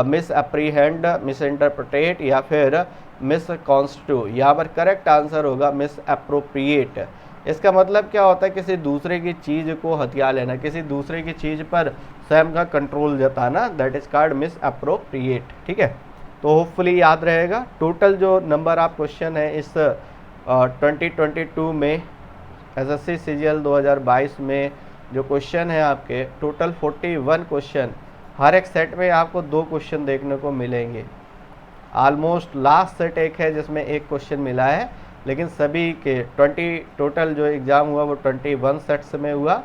मिस अप्रीहेंड, मिस इंटरप्रेट या फिर मिस कॉन्स्ट्रू। यहाँ पर करेक्ट आंसर होगा मिस अप्रोप्रिएट। इसका मतलब क्या होता है, किसी दूसरे की चीज़ को हथिया लेना, किसी दूसरे की चीज़ पर स्वयं का कंट्रोल जताना, that is called miss appropriate. ठीक है, तो होपफुली याद रहेगा। टोटल जो नंबर आप क्वेश्चन है इस 2022 में एसएससी सीजीएल 2022 में जो क्वेश्चन है आपके टोटल 41 क्वेश्चन, हर एक सेट में आपको 2 क्वेश्चन देखने को मिलेंगे। ऑलमोस्ट लास्ट सेट एक है जिसमें 1 क्वेश्चन मिला है, लेकिन सभी के 20 टोटल जो एग्ज़ाम हुआ वो 21 सेट्स में हुआ,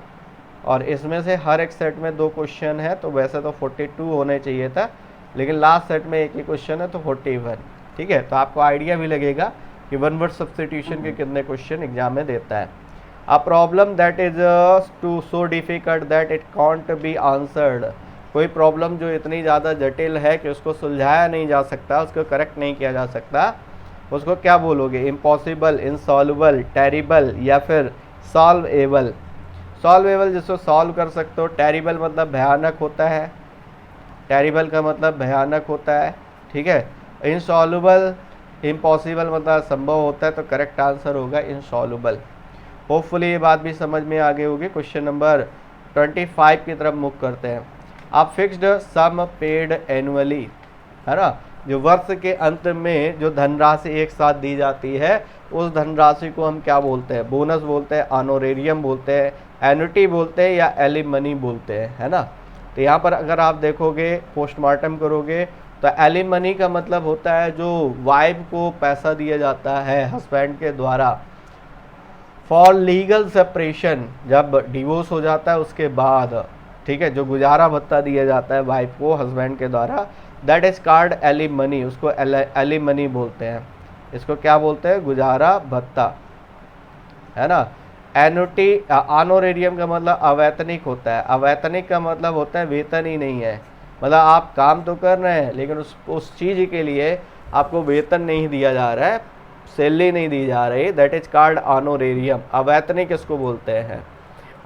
और इसमें से हर एक सेट में 2 क्वेश्चन है। तो वैसे तो 42 होने चाहिए था, लेकिन लास्ट सेट में 1 ही क्वेश्चन है तो 41। ठीक है, तो आपको आइडिया भी लगेगा कि वन वर्ड सब्स्टिट्यूशन के कितने क्वेश्चन एग्जाम में देता है। A problem that is too so difficult that it can't be answered. कोई प्रॉब्लम जो इतनी ज़्यादा जटिल है कि उसको सुलझाया नहीं जा सकता, उसको करेक्ट नहीं किया जा सकता, उसको क्या बोलोगे, इम्पॉसिबल, इनसॉल्वेबल, टेरिबल या फिर सॉल्वेबल। सॉल्वेबल जिसको सॉल्व कर सकते हो, टेरिबल मतलब भयानक होता है, टेरिबल का मतलब भयानक होता है। ठीक है, इनसॉल्वेबल, इम्पॉसिबल मतलब संभव होता है, तो करेक्ट आंसर होगा इनसॉल्वेबल। होपफुली ये बात भी समझ में आ गई होगी। क्वेश्चन नंबर 25 की तरफ मुख करते हैं। आप फिक्स्ड सम पेड एनुअली, है ना, जो वर्ष के अंत में जो धनराशि एक साथ दी जाती है उस धनराशि को हम क्या बोलते हैं, बोनस बोलते हैं, ऑनोरेरियम बोलते हैं, एन्युटी बोलते हैं या एलिमनी बोलते हैं, है ना। तो यहाँ पर अगर आप देखोगे, पोस्टमार्टम करोगे तो एलिमनी का मतलब होता है जो वाइफ को पैसा दिया जाता है हस्बैंड के द्वारा फॉर लीगल सेपरेशन, जब डिवोर्स हो जाता है उसके बाद, ठीक है, जो गुजारा भत्ता दिया जाता है वाइफ को हस्बैंड के द्वारा, दैट इज कॉल्ड एलिमनी। उसको एलिमनी बोलते हैं। इसको क्या बोलते हैं, गुजारा भत्ता, है ना। एनुटी, ऑनोरेरियम का मतलब अवैतनिक होता है। अवैतनिक का मतलब होता है वेतन ही नहीं है, मतलब आप काम तो कर रहे हैं लेकिन उस चीज़ के लिए आपको वेतन नहीं दिया जा रहा है, सैलरी नहीं दी जा रही, दैट इज कॉल्ड ऑनोरेरियम, अवैतनिक इसको बोलते हैं।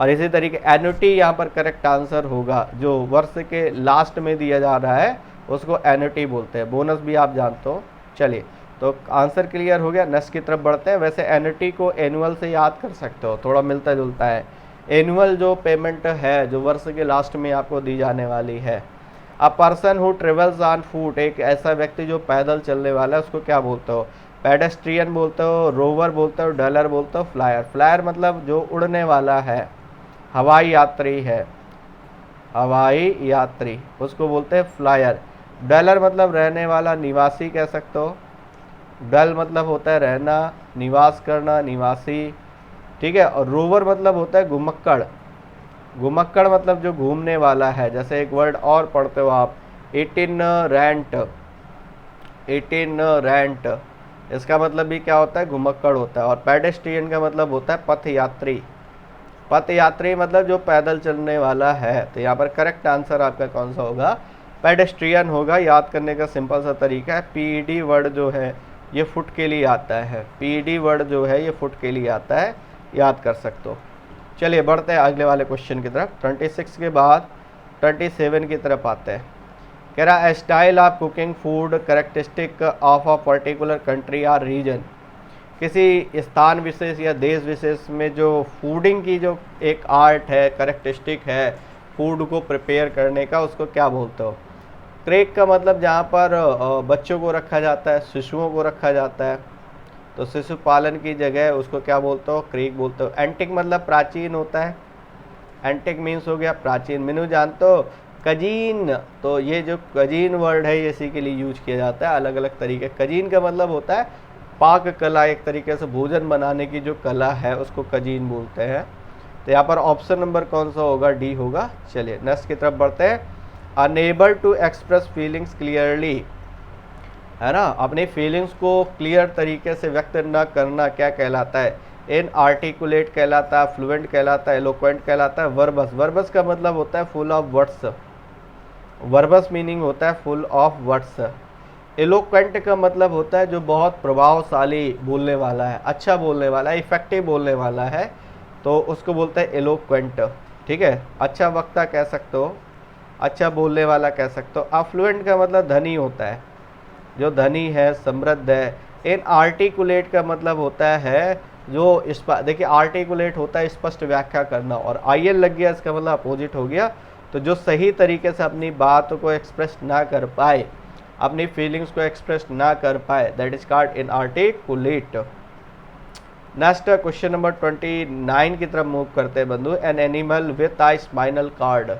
और इसी तरीके एन्युटी यहाँ पर करेक्ट आंसर होगा, जो वर्ष के लास्ट में दिया जा रहा है उसको एन्युटी बोलते हैं। बोनस भी आप जानते हो। चलिए, तो आंसर क्लियर हो गया। नेक्स्ट की तरफ बढ़ते हैं। वैसे एन्युटी को एनुअल से याद कर सकते हो, थोड़ा मिलता जुलता है। एनुअल जो पेमेंट है जो वर्ष के लास्ट में आपको दी जाने वाली है। अ person who travels on foot, एक ऐसा व्यक्ति जो पैदल चलने वाला है उसको क्या बोलते हो, पेडेस्ट्रियन बोलते हो, रोवर बोलते हो, डलर बोलते हो, फ्लायर। फ्लायर मतलब जो उड़ने वाला है, हवाई यात्री है, हवाई यात्री, उसको बोलते हैं फ्लायर। डलर मतलब रहने वाला, निवासी कह सकते हो। डल मतलब होता है रहना, निवास करना, निवासी, ठीक है। और रोवर मतलब होता है घुमक्कड़। घुमक्कड़ मतलब जो घूमने वाला है। जैसे एक वर्ड और पढ़ते हो आप, इटिनरेंट, इटिनरेंट, इसका मतलब भी क्या होता है, घुमक्कड़ होता है। और पेडेस्ट्रियन का मतलब होता है पथ यात्री। पथ यात्री मतलब जो पैदल चलने वाला है। तो यहाँ पर करेक्ट आंसर आपका कौन सा होगा, पेडेस्ट्रियन होगा। याद करने का सिंपल सा तरीका है, पीडी वर्ड जो है ये फुट के लिए आता है, पीडी वर्ड जो है ये फुट के लिए आता है, याद कर सकते हो। चलिए बढ़ते हैं अगले वाले क्वेश्चन की तरफ। 26 के बाद 27 की तरफ आते हैं। कह रहा है style of cooking food characteristic of a particular country और रीजन। किसी स्थान विशेष या देश विशेष में जो फूडिंग की जो एक आर्ट है, करेक्टरिस्टिक है फूड को प्रिपेयर करने का, उसको क्या बोलते हो? क्रेक का मतलब जहाँ पर बच्चों को रखा जाता है, शिशुओं को रखा जाता है, तो शिशु पालन की जगह उसको क्या बोलते हो? क्रेक बोलते हो। एंटिक मतलब प्राचीन होता है, एंटिक मीन्स हो गया प्राचीन। मीनू जानते हो? कजीन, तो ये जो कजीन वर्ड है ये इसी के लिए यूज किया जाता है, अलग अलग तरीके। कजीन का मतलब होता है पाक कला, एक तरीके से भोजन बनाने की जो कला है उसको कजीन बोलते हैं। तो यहाँ पर ऑप्शन नंबर कौन सा होगा? डी होगा। चलिए नेक्स्ट की तरफ बढ़ते हैं। Unable to express feelings clearly, है ना, अपनी फीलिंग्स को क्लियर तरीके से व्यक्त न करना क्या कहलाता है? इनआर्टिकुलेट कहलाता है, फ्लुएंट कहलाता है, एलोक्वेंट कहलाता है, वर्बस। वर्बस का मतलब होता है full of words, verbose meaning होता है फुल ऑफ वर्ड्स। एलोक्वेंट का मतलब होता है जो बहुत प्रभावशाली बोलने वाला है, अच्छा बोलने वाला है, इफेक्टिव बोलने वाला है, तो उसको बोलते हैं एलोक्वेंट। ठीक है, अच्छा वक्ता कह सकते हो, अच्छा बोलने वाला कह सकते हो। अफ्लुएंट का मतलब धनी होता है, जो धनी है, समृद्ध है। इनआर्टिकुलेट का मतलब होता है जो देखिए आर्टिकुलेट होता है स्पष्ट व्याख्या करना, और आईएल लग गया इसका मतलब अपोजिट हो गया। तो जो सही तरीके से अपनी बात को एक्सप्रेस ना कर पाए, अपनी फीलिंग्स को एक्सप्रेस ना कर पाए, that is called inarticulate. Next question number 29 की तरफ मूव करते हैं बंधु। An animal with a spinal cord,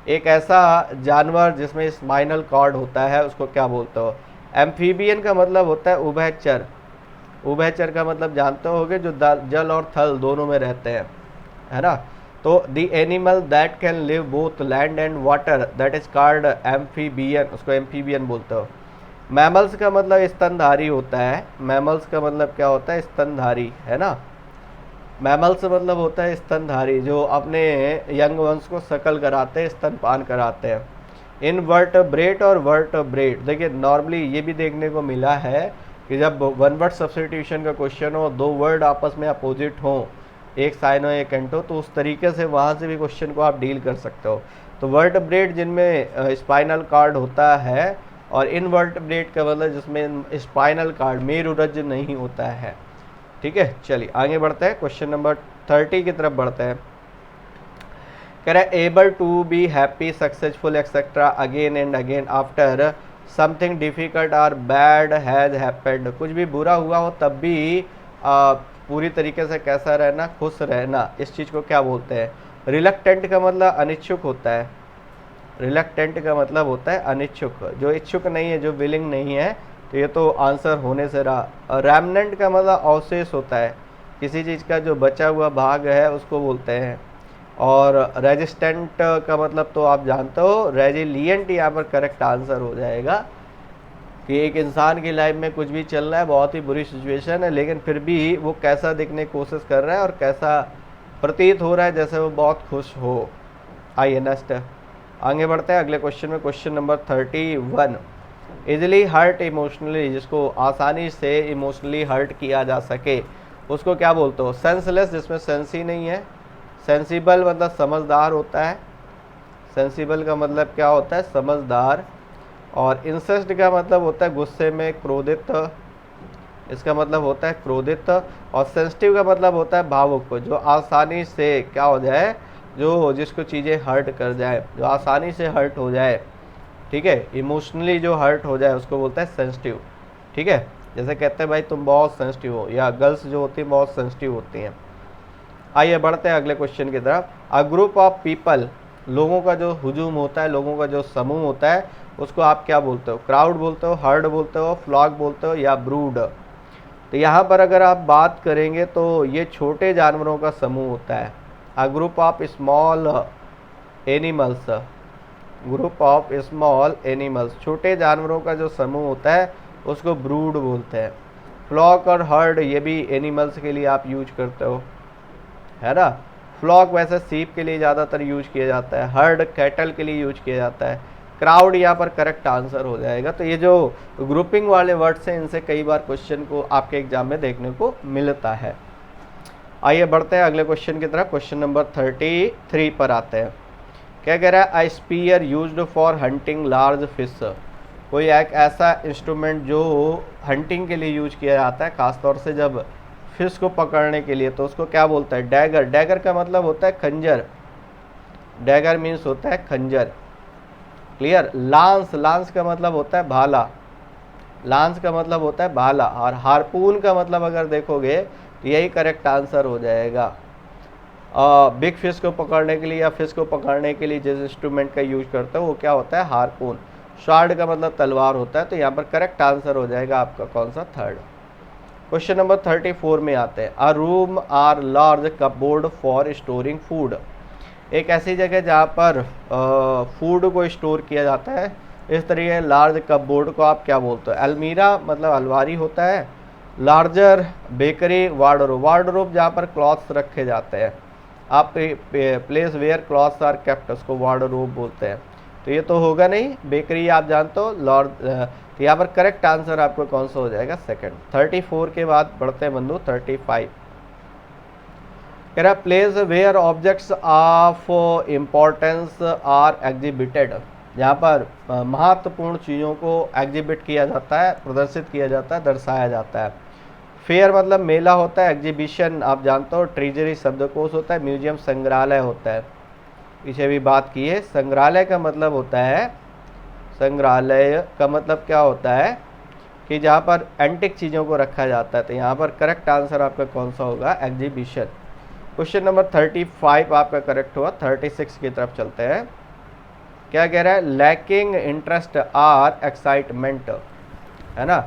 एक ऐसा जानवर जिसमें स्पाइनल कॉर्ड होता है उसको क्या बोलते हो? एम्फीबियन का मतलब होता है उभयचर। उभयचर का मतलब जानते होगे जो जल और थल दोनों में रहते हैं, है ना। तो the animal that can live both land and water, that is called amphibian, उसको एम्फीबियन बोलते हो। मैमल्स का मतलब स्तनधारी होता है। मैमल्स का मतलब क्या होता है? स्तनधारी, है ना। मैमल्स मतलब होता है स्तनधारी, जो अपने यंग वंश को शकल कराते हैं, स्तनपान कराते हैं। इनवर्टब्रेट और वर्टब्रेट, देखिए नॉर्मली ये भी देखने को मिला है कि जब वन वर्ड सब्स्टिट्यूशन का क्वेश्चन हो, दो वर्ड आपस में अपोजिट हो, एक साइन हो एक एंट हो, तो उस तरीके से वहाँ से भी क्वेश्चन को आप डील कर सकते हो। तो वर्टब्रेट जिनमें स्पाइनल कार्ड होता है, और इनवर्टब्रेट का मतलब जिसमें स्पाइनल कार्ड मेरुरज्ज नहीं होता है। ठीक है, चलिए आगे बढ़ते हैं, क्वेश्चन नंबर 30 की तरफ बढ़ते हैं। कह रहा है able to be happy, successful etcetera again and again after something difficult और बैड हैज हैपेंड, कुछ भी बुरा हुआ हो तब भी पूरी तरीके से कैसा रहना? खुश रहना। इस चीज़ को क्या बोलते हैं? रिलक्टेंट का मतलब अनिच्छुक होता है। रिलक्टेंट का मतलब होता है अनिच्छुक, जो इच्छुक नहीं है, जो विलिंग नहीं है। तो ये तो आंसर होने से रहा। रैमनेंट का मतलब अवशेष होता है, किसी चीज़ का जो बचा हुआ भाग है उसको बोलते हैं। और रेजिस्टेंट का मतलब तो आप जानते हो, रेजिलियंट यहाँ पर करेक्ट आंसर हो जाएगा कि एक इंसान की लाइफ में कुछ भी चल रहा है, बहुत ही बुरी सिचुएशन है, लेकिन फिर भी वो कैसा दिखने की कोशिश कर रहा है और कैसा प्रतीत हो रहा है जैसे वो बहुत खुश हो। आइए नेक्स्ट आगे बढ़ते हैं अगले क्वेश्चन में। Question number 31, easily hurt emotionally, जिसको आसानी से इमोशनली हर्ट किया जा सके उसको क्या बोलते हो? सेंसलेस, जिसमें सेंस ही नहीं है। सेंसिबल मतलब समझदार होता है। सेंसिबल का मतलब क्या होता है? समझदार। और इंसेस्ट का मतलब होता है गुस्से में, क्रोधित, इसका मतलब होता है क्रोधित। और सेंसिटिव का मतलब होता है भावुक, जो आसानी से क्या हो जाए, जो जिसको चीज़ें हर्ट कर जाए, जो आसानी से हर्ट हो जाए। ठीक है, इमोशनली जो हर्ट हो जाए उसको बोलता है सेंसिटिव। ठीक है, जैसे कहते हैं भाई तुम बहुत सेंसिटिव हो, या गर्ल्स जो होती हैं बहुत सेंसिटिव होती हैं। आइए बढ़ते हैं अगले क्वेश्चन की तरफ। अ ग्रुप ऑफ पीपल, लोगों का जो हुजूम होता है, लोगों का जो समूह होता है, उसको आप क्या बोलते हो? क्राउड बोलते हो, हर्ड बोलते हो, फ्लॉक बोलते हो, या ब्रूड। तो यहाँ पर अगर आप बात करेंगे तो ये छोटे जानवरों का समूह होता है। A group of small animals, group of small animals, छोटे जानवरों का जो समूह होता है उसको ब्रूड बोलते हैं। फ्लॉक और हर्ड ये भी एनिमल्स के लिए आप यूज करते हो, है ना। फ्लॉक वैसे सीप के लिए ज़्यादातर यूज किया जाता है, हर्ड कैटल के लिए यूज किया जाता है। क्राउड यहाँ पर करेक्ट आंसर हो जाएगा। तो ये जो ग्रुपिंग वाले वर्ड्स हैं इनसे कई बार क्वेश्चन को आपके एग्जाम में देखने को मिलता है। आइए बढ़ते हैं अगले क्वेश्चन की तरफ। क्वेश्चन नंबर 33 पर आते हैं। क्या कह रहा है? A spear used for hunting large fish, कोई एक ऐसा इंस्ट्रूमेंट जो हंटिंग के लिए यूज किया जाता है, खासतौर से जब फिश को पकड़ने के लिए, तो उसको क्या बोलता है? डैगर। डैगर का मतलब होता है खंजर। डैगर मीन्स होता है खंजर। क्लियर? लांस, लांस का मतलब होता है भाला। लांस का मतलब होता है भाला। और हारपून का मतलब अगर देखोगे तो यही करेक्ट आंसर हो जाएगा। बिग फिश को पकड़ने के लिए या फिश को पकड़ने के लिए जिस इंस्ट्रूमेंट का यूज करते हैं वो क्या होता है? हारपून। शार्ड का मतलब तलवार होता है। तो यहाँ पर करेक्ट आंसर हो जाएगा आपका कौन सा? थर्ड। क्वेश्चन नंबर 34 में आते हैं। A room or large cupboard for storing food. एक ऐसी जगह जहाँ पर फूड को स्टोर किया जाता है, इस तरीके लार्ज कपबोर्ड को आप क्या बोलते हो? अलमीरा मतलब अलमारी होता है। Larger bakery wardrobe. वार्डरोब जहाँ पर क्लॉथ्स रखे जाते हैं, आप place where clothes are kept, उसको वार्डरोब बोलते हैं। तो ये तो होगा नहीं। बेकरी आप जानते हो। लॉर्ड, तो यहाँ पर करेक्ट आंसर आपको कौन सा हो जाएगा? सेकंड। 34 के बाद बढ़ते हैं बंधु 35। कह रहा place where objects of importance are exhibited. जहाँ पर महत्वपूर्ण चीज़ों को एग्जिबिट किया जाता है, प्रदर्शित किया जाता है, दर्शाया जाता है। फेयर मतलब मेला होता है। एग्जीबिशन आप जानते हो। ट्रेजरी शब्दकोश होता है। म्यूजियम संग्रहालय होता है। पीछे भी बात की है। संग्रहालय का मतलब होता है, संग्रहालय का मतलब क्या होता है कि जहाँ पर एंटिक चीज़ों को रखा जाता है। तो यहाँ पर करेक्ट आंसर आपका कौन सा होगा? एग्जीबिशन। क्वेश्चन नंबर 35 आपका करेक्ट हुआ। 36 की तरफ चलते हैं। क्या कह रहा है? लैकिंग इंटरेस्ट आर एक्साइटमेंट, है ना।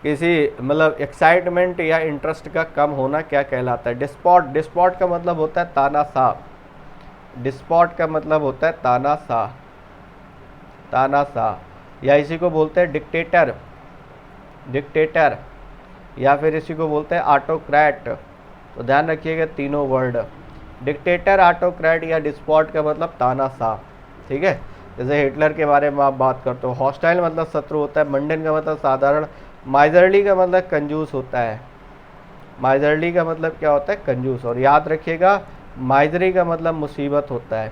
किसी मतलब एक्साइटमेंट या इंटरेस्ट का कम होना क्या कहलाता है? डिस्पॉट। डिस्पॉट का मतलब होता है तानाशाह। डिस्पॉट का मतलब होता है तानाशाह, तानाशाह। या इसी को बोलते हैं डिक्टेटर, डिक्टेटर। या फिर इसी को बोलते हैं ऑटोक्रेट। तो ध्यान रखिएगा तीनों वर्ड, डिक्टेटर, ऑटोक्रेट या डिस्पॉट का मतलब तानाशाह। ठीक है। जैसे हिटलर के बारे में आप बात करते हो। हॉस्टाइल मतलब शत्रु होता है। मंडन का मतलब साधारण। माइजरली का मतलब कंजूस होता है। माइजरली का मतलब क्या होता है? कंजूस। और याद रखिएगा माइजरी का मतलब मुसीबत होता है।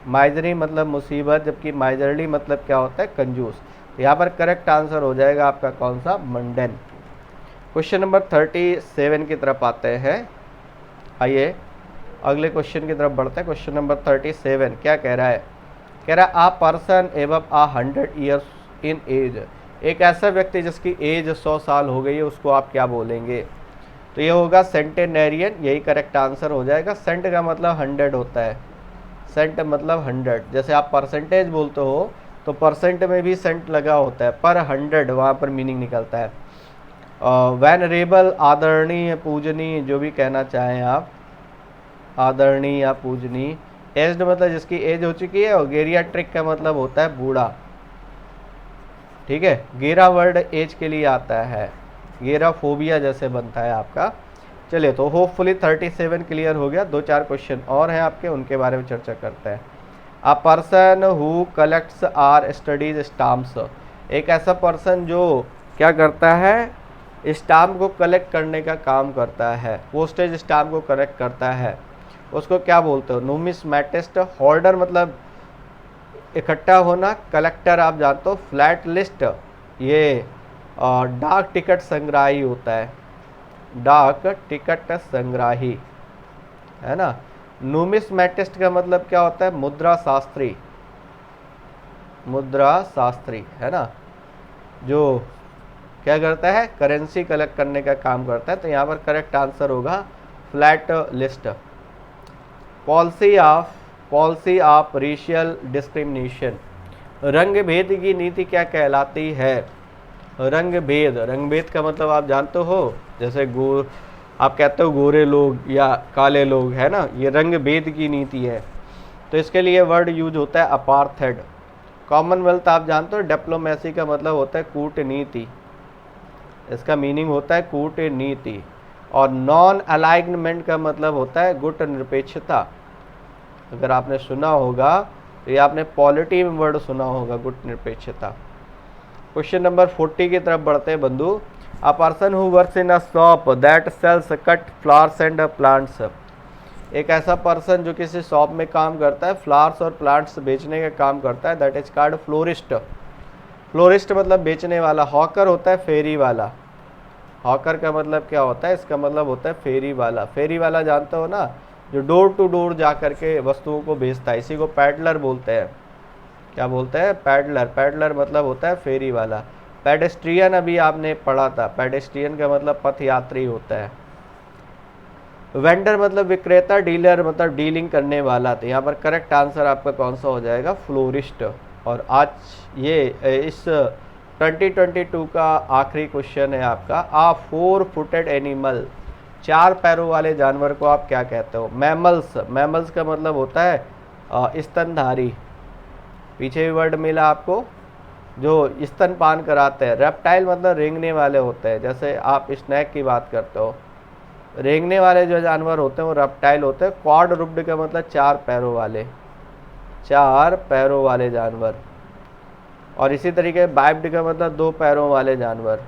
माइजरी मतलब मुसीबत, जबकि माइजरली मतलब क्या होता है? कंजूस। यहाँ पर करेक्ट आंसर हो जाएगा आपका कौन सा? मंडन। क्वेश्चन नंबर 37 की तरफ आते हैं। आइए अगले क्वेश्चन की तरफ बढ़ते हैं। क्वेश्चन नंबर 37 क्या कह रहा है? कह रहा है a person above 100 years in age. एक ऐसा व्यक्ति जिसकी एज 100 साल हो गई है, उसको आप क्या बोलेंगे? तो ये होगा सेंटेनेरियन। यही करेक्ट आंसर हो जाएगा। सेंट का मतलब 100 होता है। सेंट मतलब 100। जैसे आप परसेंटेज बोलते हो तो परसेंट में भी सेंट लगा होता है, पर 100 वहाँ पर मीनिंग निकलता है। वेनरेबल आदरणीय, पूजनीय, जो भी कहना चाहें आप, आदरणीय या पूजनीय। एज्ड मतलब जिसकी एज हो चुकी है। और गेरियाट्रिक का मतलब होता है बूढ़ा। ठीक है। गेरा वर्ड एज के लिए आता है। गेराफोबिया जैसे बनता है आपका। चलिए तो होपफुली 37 क्लियर हो गया। 2-4 क्वेश्चन और हैं आपके, उनके बारे में चर्चा करते हैं। A person who collects or studies stamps. एक ऐसा पर्सन जो क्या करता है? स्टाम्प को कलेक्ट करने का काम करता है। पोस्टेज स्टाम्प को कलेक्ट करता है, उसको क्या बोलते हो? नुमिस्मैटिस्ट। होल्डर मतलब इकट्ठा होना। कलेक्टर आप जानते हो। फ्लैट लिस्ट ये डाक टिकट संग्राही होता है। डाक टिकट संग्राही, है ना। नुमिस्मैटिस्ट का मतलब क्या होता है? मुद्रा शास्त्री। मुद्रा शास्त्री, है ना, जो क्या करता है? करेंसी कलेक्ट करने का काम करता है। तो यहाँ पर करेक्ट आंसर होगा flat list. Policy of racial discrimination. रंग भेद की नीति क्या कहलाती है? रंग भेद। रंग भेद का मतलब आप जानते हो। जैसे आप कहते हो गोरे लोग या काले लोग, है ना, ये रंग भेद की नीति है। तो इसके लिए वर्ड यूज होता है अपार्थेड। कॉमनवेल्थ आप जानते हो। डिप्लोमेसी का मतलब होता है कूटनीति। इसका मीनिंग होता है कूटनीति। और नॉन अलाइनमेंट का मतलब होता है गुट निरपेक्षता। अगर आपने सुना होगा तो ये आपने पॉलिटी में वर्ड सुना होगा, गुट निरपेक्षता। क्वेश्चन नंबर 40 की तरफ बढ़ते हैं बंधु। A person who works in a shop that sells cut flowers and plants. एक ऐसा पर्सन जो किसी शॉप में काम करता है, फ्लावर्स और प्लांट्स बेचने का काम करता है, that is called florist. Florist मतलब बेचने वाला। हॉकर होता है फेरी वाला। हॉकर का मतलब क्या होता है? इसका मतलब होता है फेरी वाला। फेरी वाला जानते हो ना, जो डोर टू डोर जा करके वस्तुओं को बेचता है, इसी को पैडलर बोलते हैं। क्या बोलते हैं? पैडलर। पैडलर मतलब होता है फेरी वाला। पेडेस्ट्रियन अभी आपने पढ़ा था, पेडेस्ट्रियन का मतलब पथ यात्री होता है। वेंडर मतलब विक्रेता, डीलर मतलब डीलिंग करने वाला। तो यहाँ पर करेक्ट आंसर आपका कौन सा हो जाएगा? फ्लोरिस्ट। और आज ये इस 2022 का आखिरी क्वेश्चन है आपका। आ 4 फुटेड एनिमल, 4 पैरों वाले जानवर को आप क्या कहते हो? मैमल्स। मैमल्स का मतलब होता है स्तनधारी। पीछे भी वर्ड मिला आपको, जो स्तनपान कराते हैं। रेप्टाइल मतलब रेंगने वाले होते हैं, जैसे आप स्नैक की बात करते हो। रेंगने वाले जो जानवर होते हैं वो रेप्टाइल होते हैं। क्वाड रूप्ड का मतलब 4 पैरों वाले, 4 पैरों वाले जानवर। और इसी तरीके बाइप्ड का मतलब 2 पैरों वाले जानवर,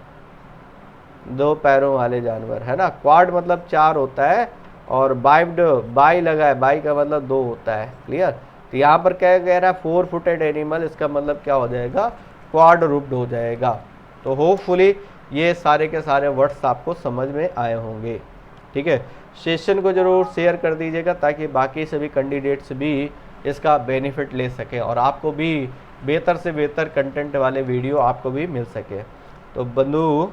2 पैरों वाले जानवर, है ना। क्वाड मतलब 4 होता है, और बाइप्ड, बाई लगा है, बाई का मतलब 2 होता है। क्लियर? तो यहाँ पर क्या कह रहा है? 4 फुटेड एनिमल, इसका मतलब क्या हो जाएगा? क्वाड रूप्ड हो जाएगा। तो होपफुली ये सारे के सारे वर्ड्स आपको समझ में आए होंगे। ठीक है, सेशन को जरूर शेयर कर दीजिएगा ताकि बाकी सभी कैंडिडेट्स भी इसका बेनिफिट ले सकें और आपको भी बेहतर से बेहतर कंटेंट वाले वीडियो आपको भी मिल सके। तो बंधु